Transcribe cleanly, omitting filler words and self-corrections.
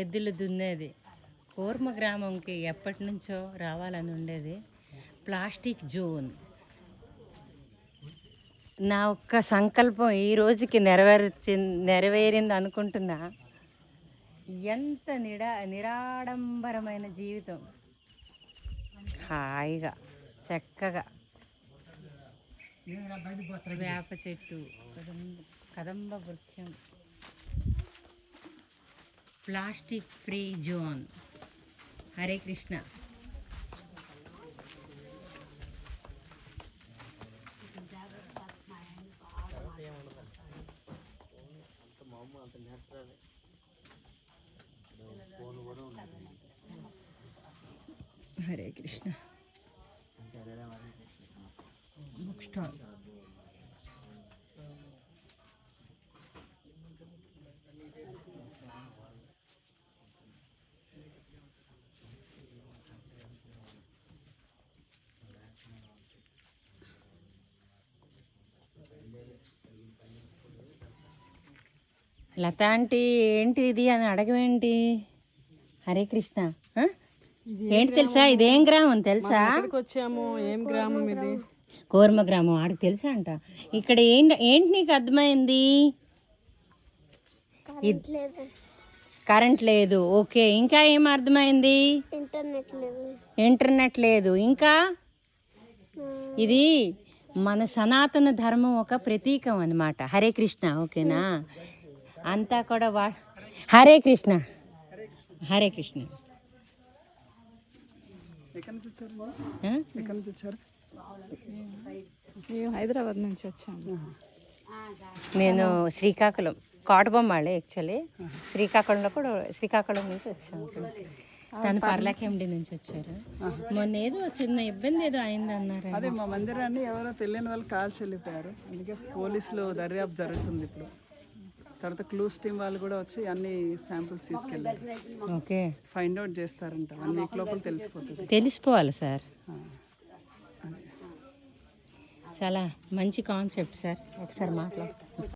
ఎద్దులు దున్నేది. కూర్మ గ్రామంకి ఎప్పటి నుంచో రావాలని ఉండేది. ప్లాస్టిక్ జోన్ నా ఒక్క సంకల్పం ఈ రోజుకి నెరవేరింది అనుకుంటున్నా. ఎంత నిరాడంబరమైన జీవితం, హాయిగా చక్కగా వేప చెట్టు, కదంబ వృక్షం, plastic free zone. Hare Krishna. Hare Krishna. Book stall. Lata aunty ఏంటి ఇది అని అడగవేంటి? హరే కృష్ణ. ఏంటి తెలుసా? ఇదేం గ్రామం తెలుసా? వచ్చాము. ఏం గ్రామం ఇది? కూర్మ గ్రామం. ఆడికి తెలుసా అంట. ఇక్కడ ఏంటి నీకు అర్థమైంది? కరెంట్ లేదు. ఓకే, ఇంకా ఏం అర్థమైంది? ఇంటర్నెట్ లేదు. ఇంకా ఇది మన సనాతన ధర్మం ఒక ప్రతీకం అన్నమాట. హరే కృష్ణ. ఓకేనా? అంతా కూడా హరే కృష్ణ. హరే కృష్ణ. హైదరాబాద్ నుంచి వచ్చాము. నేను శ్రీకాకుళం కోటబొమ్మాళే. యాక్చువల్లీ శ్రీకాకుళం నుంచి వచ్చాము. తను పర్లాకెండి నుంచి వచ్చారు. మొన్న ఏదో చిన్న ఇబ్బంది ఏదో అయింది అన్నారు. అదే మా మందిరాన్ని ఎవరో తెలియని వాళ్ళు కాల్చి వెళ్ళిపోయారు. అందుకే పోలీసులు దర్యాప్తు జరుగుతుంది ఇప్పుడు. తర్వాత క్లూస్ టీం వాళ్ళు కూడా వచ్చి అన్ని శాంపుల్స్ తీసుకెళ్ళారు. ఓకే, ఫైండ్ అవుట్ చేస్తారంట. 1 వీక్ లోపల తెలిసిపోవాలి సార్. చాలా మంచి కాన్సెప్ట్ సార్. ఒకసారి మాట్లాడు.